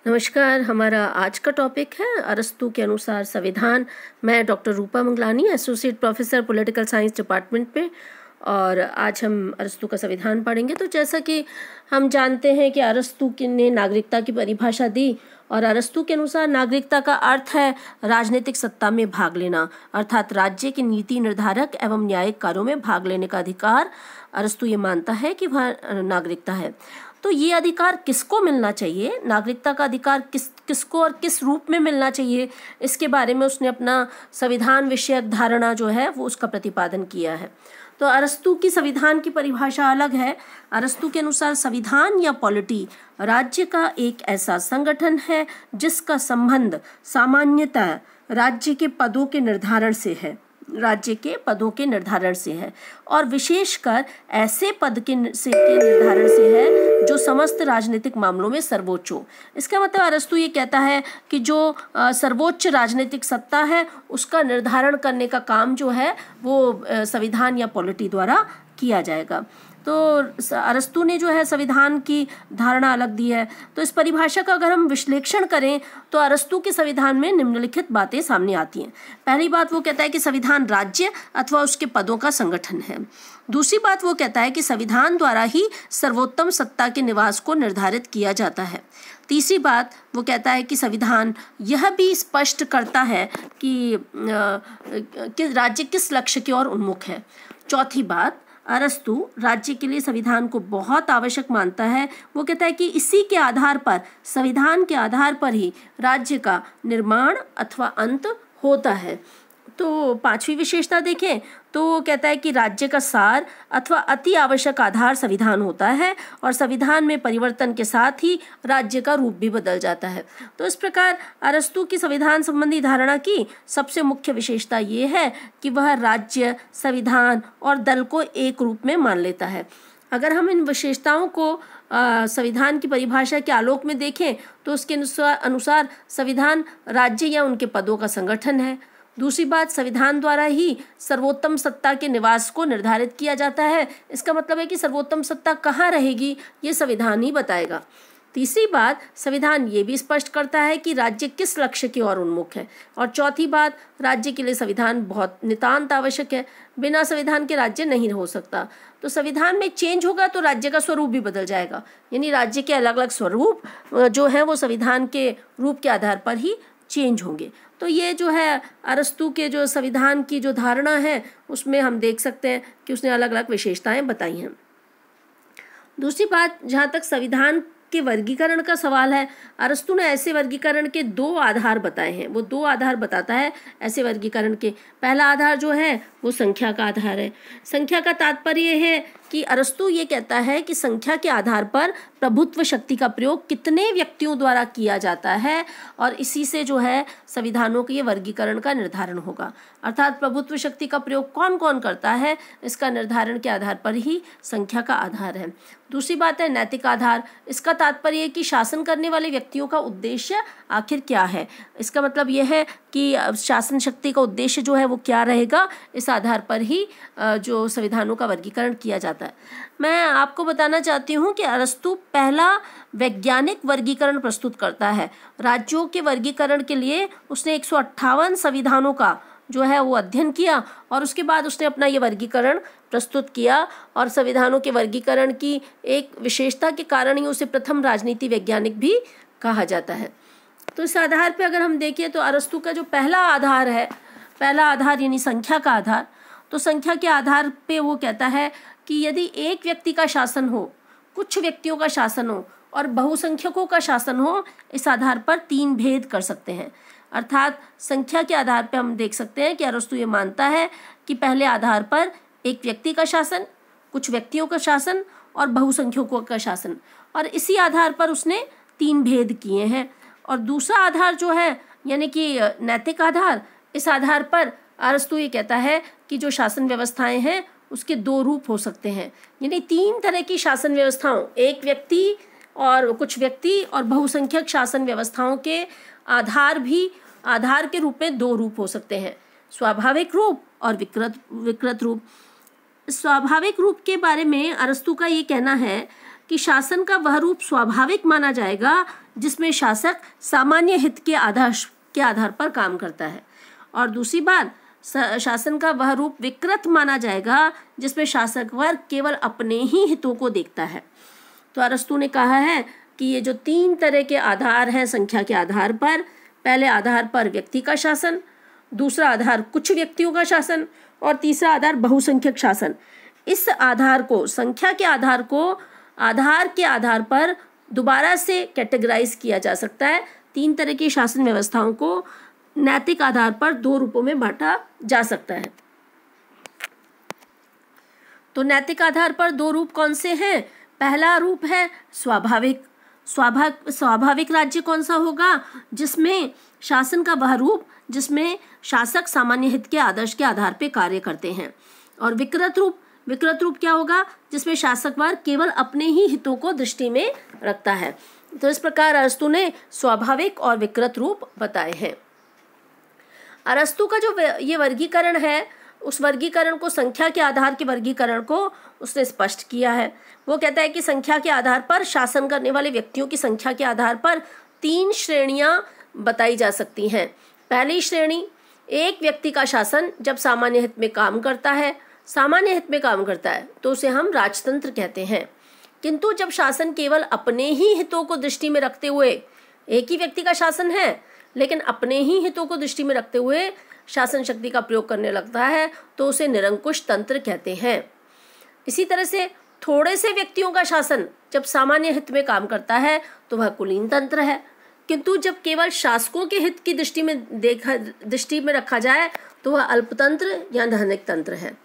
नमस्कार। हमारा आज का टॉपिक है अरस्तू के अनुसार संविधान। मैं doctor Roopa Manglani, associate professor political science department पे, और आज हम अरस्तू का संविधान पढ़ेंगे। तो जैसा कि हम जानते हैं कि अरस्तू ने नागरिकता की परिभाषा दी, और अरस्तू के अनुसार नागरिकता का अर्थ है राजनीतिक सत्ता में भाग लेना, अर्थात राज्य के नीति निर्धारक एवं न्यायिक कार्यों में भाग लेने का अधिकार। अरस्तू ये मानता है कि वह नागरिकता है। तो ये अधिकार किसको मिलना चाहिए, नागरिकता का अधिकार किसको और किस रूप में मिलना चाहिए, इसके बारे में उसने अपना संविधान विषयक धारणा जो है वो उसका प्रतिपादन किया है। तो अरस्तू की संविधान की परिभाषा अलग है। अरस्तू के अनुसार संविधान या पॉलिटी राज्य का एक ऐसा संगठन है जिसका संबंध सामान्यतः राज्य के पदों के निर्धारण से है, और विशेषकर ऐसे पद के निर्धारण से है जो समस्त राजनीतिक मामलों में सर्वोच्च हो। इसका मतलब अरस्तू ये कहता है कि जो सर्वोच्च राजनीतिक सत्ता है उसका निर्धारण करने का काम जो है वो संविधान या पॉलिटी द्वारा किया जाएगा। तो अरस्तू ने जो है संविधान की धारणा अलग दी है। तो इस परिभाषा का अगर हम विश्लेषण करें तो अरस्तू के संविधान में निम्नलिखित बातें सामने आती हैं। पहली बात, वो कहता है कि संविधान राज्य अथवा उसके पदों का संगठन है। दूसरी बात, वो कहता है कि संविधान द्वारा ही सर्वोत्तम सत्ता के निवास को निर्धारित किया जाता है। तीसरी बात, वो कहता है कि संविधान यह भी स्पष्ट करता है कि राज्य किस लक्ष्य की ओर उन्मुख है। चौथी बात, अरस्तू राज्य के लिए संविधान को बहुत आवश्यक मानता है। वो कहता है कि इसी के आधार पर, संविधान के आधार पर ही राज्य का निर्माण अथवा अंत होता है। तो पांचवी विशेषता देखें तो वो कहता है कि राज्य का सार अथवा अति आवश्यक आधार संविधान होता है, और संविधान में परिवर्तन के साथ ही राज्य का रूप भी बदल जाता है। तो इस प्रकार अरस्तू की संविधान संबंधी धारणा की सबसे मुख्य विशेषता ये है कि वह राज्य, संविधान और दल को एक रूप में मान लेता है। अगर हम इन विशेषताओं को संविधान की परिभाषा के आलोक में देखें तो उसके अनुसार संविधान राज्य या उनके पदों का संगठन है। दूसरी बात, संविधान द्वारा ही सर्वोत्तम सत्ता के निवास को निर्धारित किया जाता है। इसका मतलब है कि सर्वोत्तम सत्ता कहाँ रहेगी ये संविधान ही बताएगा। तीसरी बात, संविधान ये भी स्पष्ट करता है कि राज्य किस लक्ष्य की ओर उन्मुख है। और चौथी बात, राज्य के लिए संविधान बहुत नितांत आवश्यक है, बिना संविधान के राज्य नहीं हो सकता। तो संविधान में चेंज होगा तो राज्य का स्वरूप भी बदल जाएगा, यानी राज्य के अलग अलग स्वरूप जो है वो संविधान के रूप के आधार पर ही चेंज होंगे। तो ये जो है अरस्तू के जो संविधान की जो धारणा है उसमें हम देख सकते हैं कि उसने अलग अलग विशेषताएं बताई हैं। दूसरी बात, जहाँ तक संविधान के वर्गीकरण का सवाल है, अरस्तू ने ऐसे वर्गीकरण के दो आधार बताए हैं। वो दो आधार बताता है ऐसे वर्गीकरण के। पहला आधार जो है वो संख्या का आधार है। संख्या का तात्पर्य है कि अरस्तू ये कहता है कि संख्या के आधार पर प्रभुत्व शक्ति का प्रयोग कितने व्यक्तियों द्वारा किया जाता है, और इसी से जो है संविधानों के ये वर्गीकरण का निर्धारण होगा। अर्थात प्रभुत्व शक्ति का प्रयोग कौन कौन करता है, इसका निर्धारण के आधार पर ही संख्या का आधार है। दूसरी बात है नैतिक आधार। इसका तात्पर्य है कि शासन करने वाले व्यक्तियों का उद्देश्य आखिर क्या है। इसका मतलब यह है कि शासन शक्ति का उद्देश्य जो है वो क्या रहेगा, इस आधार पर ही जो संविधानों का वर्गीकरण किया जाता है। मैं आपको बताना चाहती हूँ कि अरस्तू पहला वैज्ञानिक वर्गीकरण प्रस्तुत करता है। राज्यों के वर्गीकरण के लिए उसने 158 संविधानों का जो है वो अध्ययन किया, और उसके बाद उसने अपना ये वर्गीकरण प्रस्तुत किया। और संविधानों के वर्गीकरण की एक विशेषता के कारण ही उसे प्रथम राजनीति वैज्ञानिक भी कहा जाता है। तो इस आधार पे अगर हम देखें तो अरस्तू का जो पहला आधार है, पहला आधार यानी संख्या का आधार, तो संख्या के आधार पे वो कहता है कि यदि एक व्यक्ति का शासन हो, कुछ व्यक्तियों का शासन हो और बहुसंख्यकों का शासन हो, इस आधार पर तीन भेद कर सकते हैं। अर्थात संख्या के आधार पर हम देख सकते हैं कि अरस्तू ये मानता है कि पहले आधार पर एक व्यक्ति का शासन, कुछ व्यक्तियों का शासन और बहुसंख्यकों का शासन, और इसी आधार पर उसने तीन भेद किए हैं। और दूसरा आधार जो है यानी कि नैतिक आधार, इस आधार पर अरस्तू ये कहता है कि जो शासन व्यवस्थाएं हैं उसके दो रूप हो सकते हैं, यानी तीन तरह की शासन व्यवस्थाओं, एक व्यक्ति और कुछ व्यक्ति और बहुसंख्यक शासन व्यवस्थाओं के आधार के रूप में दो रूप हो सकते हैं, स्वाभाविक रूप और विकृत रूप। स्वाभाविक रूप के बारे में अरस्तू का ये कहना है कि शासन का वह रूप स्वाभाविक माना जाएगा जिसमें शासक सामान्य हित के आधार पर काम करता है, और दूसरी बात, शासन का वह रूप विकृत माना जाएगा जिसमें शासक वर्ग केवल अपने ही हितों को देखता है। तो अरस्तू ने कहा है कि ये जो 3 तरह के आधार हैं संख्या के आधार पर, पहले आधार पर व्यक्ति का शासन, दूसरा आधार कुछ व्यक्तियों का शासन, और तीसरा आधार बहुसंख्यक शासन। इस आधार को, संख्या के आधार को आधार के आधार पर दोबारा से कैटेगराइज किया जा सकता है। 3 तरह की शासन व्यवस्थाओं को नैतिक आधार पर 2 रूपों में बांटा जा सकता है। तो नैतिक आधार पर 2 रूप कौन से हैं? पहला रूप है स्वाभाविक राज्य कौन सा होगा? जिसमें शासन का वह रूप जिसमें शासक सामान्य हित के आदर्श के आधार पर कार्य करते हैं। और विकृत रूप क्या होगा? जिसमें शासक वर्ग केवल अपने ही हितों को दृष्टि में रखता है। तो इस प्रकार अरस्तू ने स्वाभाविक और विकृत रूप बताए हैं। अरस्तू का जो ये वर्गीकरण है, उस वर्गीकरण को, संख्या के आधार के वर्गीकरण को उसने स्पष्ट किया है। वो कहता है कि संख्या के आधार पर शासन करने वाले व्यक्तियों की संख्या के आधार पर 3 श्रेणियां बताई जा सकती हैं। पहली श्रेणी, एक व्यक्ति का शासन जब सामान्य हित में काम करता है तो उसे हम राजतंत्र कहते हैं। किंतु जब शासन केवल अपने ही हितों को दृष्टि में रखते हुए, एक ही व्यक्ति का शासन है लेकिन अपने ही हितों को दृष्टि में रखते हुए शासन शक्ति का प्रयोग करने लगता है, तो उसे निरंकुश तंत्र कहते हैं। इसी तरह से थोड़े से व्यक्तियों का शासन जब सामान्य हित में काम करता है तो वह कुलीन तंत्र है। किंतु जब केवल शासकों के हित की दृष्टि में रखा जाए तो वह अल्पतंत्र या धनिक तंत्र है।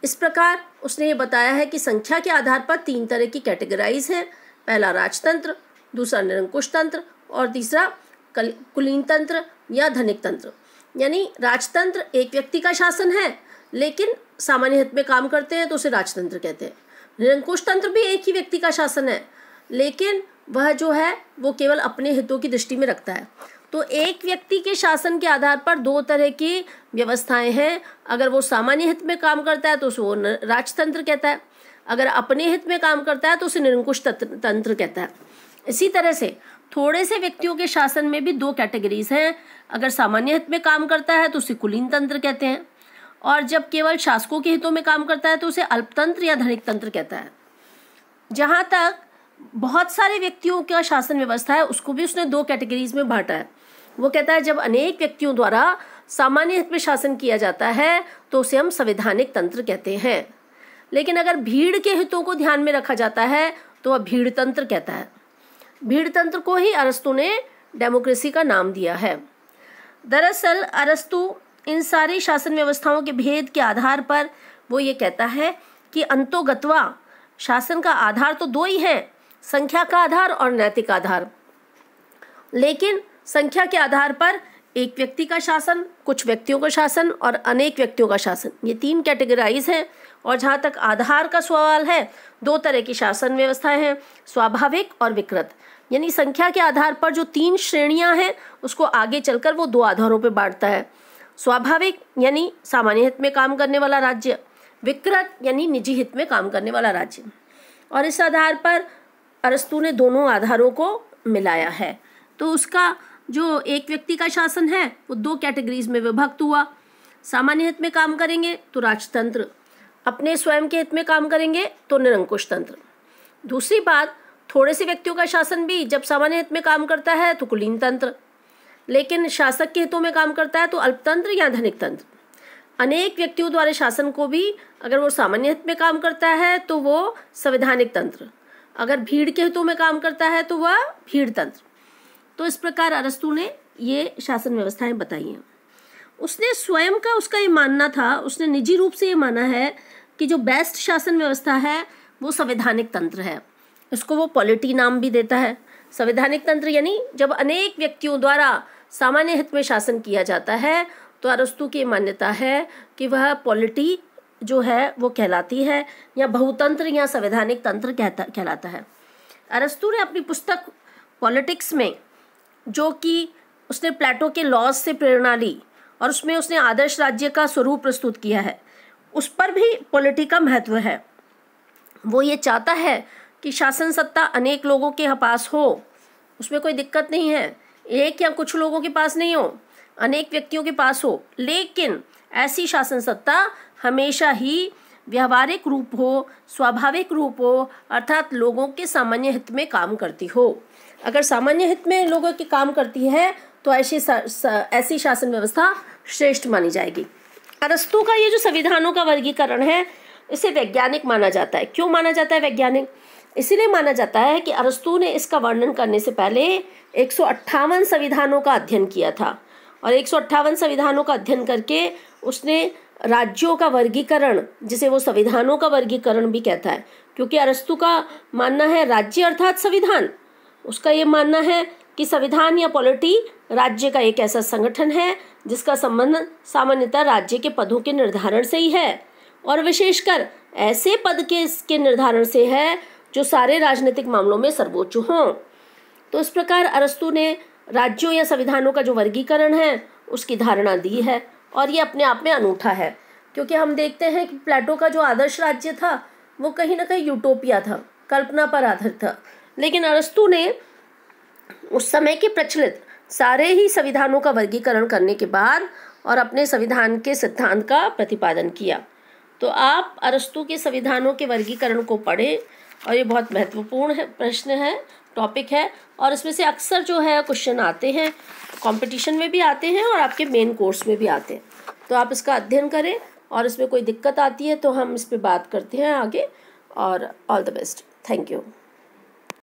इस प्रकार उसने ये बताया है कि संख्या के आधार पर 3 तरह की कैटेगराइज है। पहला राजतंत्र, दूसरा निरंकुश तंत्र, और तीसरा कुलीन तंत्र या धनिक तंत्र। यानी राजतंत्र एक व्यक्ति का शासन है लेकिन सामान्य हित में काम करते हैं तो उसे राजतंत्र कहते हैं। निरंकुश तंत्र भी एक ही व्यक्ति का शासन है लेकिन वह जो है वो केवल अपने हितों की दृष्टि में रखता है। तो एक व्यक्ति के शासन के आधार पर 2 तरह की व्यवस्थाएं हैं। अगर वो सामान्य हित में काम करता है तो उसे वो राजतंत्र कहता है, अगर अपने हित में काम करता है तो उसे निरंकुश तंत्र कहता है। इसी तरह से थोड़े से व्यक्तियों के शासन में भी 2 कैटेगरीज हैं। अगर सामान्य हित में काम करता है तो उसे कुलीन तंत्र कहते हैं, और जब केवल शासकों के हितों में काम करता है तो उसे अल्पतंत्र या धनिक तंत्र कहता है। जहाँ तक बहुत सारे व्यक्तियों का शासन व्यवस्था है उसको भी उसने 2 कैटेगरीज में बांटा है। वो कहता है जब अनेक व्यक्तियों द्वारा सामान्य हित में शासन किया जाता है तो उसे हम संवैधानिक तंत्र कहते हैं, लेकिन अगर भीड़ के हितों को ध्यान में रखा जाता है तो वह भीड़ तंत्र कहता है। भीड़ तंत्र को ही अरस्तू ने डेमोक्रेसी का नाम दिया है। दरअसल अरस्तू इन सारी शासन व्यवस्थाओं के भेद के आधार पर वो ये कहता है कि अंतोगत्वा शासन का आधार तो 2 ही है, संख्या का आधार और नैतिक आधार। लेकिन संख्या के आधार पर एक व्यक्ति का शासन, कुछ व्यक्तियों का शासन और अनेक व्यक्तियों का शासन, ये 3 कैटेगराइज हैं। और जहाँ तक आधार का सवाल है, 2 तरह की शासन व्यवस्थाएं हैं, स्वाभाविक और विकृत। यानी संख्या के आधार पर जो 3 श्रेणियां हैं उसको आगे चलकर वो 2 आधारों पर बांटता है। स्वाभाविक यानी सामान्य हित में काम करने वाला राज्य, विकृत यानी निजी हित में काम करने वाला राज्य। और इस आधार पर अरस्तू ने दोनों आधारों को मिलाया है। तो उसका जो एक व्यक्ति का शासन है वो 2 कैटेगरीज में विभक्त हुआ। सामान्य हित में काम करेंगे तो राजतंत्र, अपने स्वयं के हित में काम करेंगे तो निरंकुश तंत्र। दूसरी बात, थोड़े से व्यक्तियों का शासन भी जब सामान्य हित में काम करता है तो कुलीन तंत्र, लेकिन शासक के हितों में काम करता है तो अल्पतंत्र या धनिक तंत्र। अनेक व्यक्तियों द्वारा शासन को भी अगर वो सामान्य हित में काम करता है तो वो संवैधानिक तंत्र, अगर भीड़ के हितों में काम करता है तो वह भीड़ तंत्र। तो इस प्रकार अरस्तू ने ये शासन व्यवस्थाएं बताई हैं। उसने स्वयं का उसका ये मानना था, उसने निजी रूप से ये माना है कि जो बेस्ट शासन व्यवस्था है वो संवैधानिक तंत्र है। इसको वो पॉलिटी नाम भी देता है। संवैधानिक तंत्र यानी जब अनेक व्यक्तियों द्वारा सामान्य हित में शासन किया जाता है तो अरस्तू की मान्यता है कि वह पॉलिटी जो है वो कहलाती है, या बहुतंत्र या संवैधानिक तंत्र कहलाता है। अरस्तू ने अपनी पुस्तक पॉलिटिक्स में, जो कि उसने प्लेटो के लॉज से प्रेरणा ली और उसमें उसने आदर्श राज्य का स्वरूप प्रस्तुत किया है, उस पर भी पॉलिटी का महत्व है। वो ये चाहता है कि शासन सत्ता अनेक लोगों के पास हो, उसमें कोई दिक्कत नहीं है, एक या कुछ लोगों के पास नहीं हो, अनेक व्यक्तियों के पास हो, लेकिन ऐसी शासन सत्ता हमेशा ही व्यावहारिक रूप हो, स्वाभाविक रूप हो, अर्थात लोगों के सामान्य हित में काम करती हो। अगर सामान्य हित में लोगों के काम करती है तो ऐसी शासन व्यवस्था श्रेष्ठ मानी जाएगी। अरस्तु का ये जो संविधानों का वर्गीकरण है, इसे वैज्ञानिक माना जाता है। क्यों माना जाता है वैज्ञानिक? इसीलिए माना जाता है कि अरस्तु ने इसका वर्णन करने से पहले 158 संविधानों का अध्ययन किया था, और 158 संविधानों का अध्ययन करके उसने राज्यों का वर्गीकरण, जिसे वो संविधानों का वर्गीकरण भी कहता है, क्योंकि अरस्तु का मानना है राज्य अर्थात संविधान। उसका ये मानना है कि संविधान या पॉलिटी राज्य का एक ऐसा संगठन है जिसका संबंध सामान्यतः राज्य के पदों के निर्धारण से ही है, और विशेषकर ऐसे पद के निर्धारण से है जो सारे राजनीतिक मामलों में सर्वोच्च हों। तो इस प्रकार अरस्तु ने राज्यों या संविधानों का जो वर्गीकरण है उसकी धारणा दी है, और ये अपने आप में अनूठा है, क्योंकि हम देखते हैं कि प्लेटो का जो आदर्श राज्य था वो कहीं ना कहीं यूटोपिया था, कल्पना पर आधारित था, लेकिन अरस्तु ने उस समय के प्रचलित सारे ही संविधानों का वर्गीकरण करने के बाद और अपने संविधान के सिद्धांत का प्रतिपादन किया। तो आप अरस्तु के संविधानों के वर्गीकरण को पढ़ें, और ये बहुत महत्वपूर्ण है, प्रश्न है, टॉपिक है, और इसमें से अक्सर जो है क्वेश्चन आते हैं, कंपटीशन में भी आते हैं और आपके मेन कोर्स में भी आते हैं। तो आप इसका अध्ययन करें, और इसमें कोई दिक्कत आती है तो हम इस पर बात करते हैं आगे। और all the best. Thank you.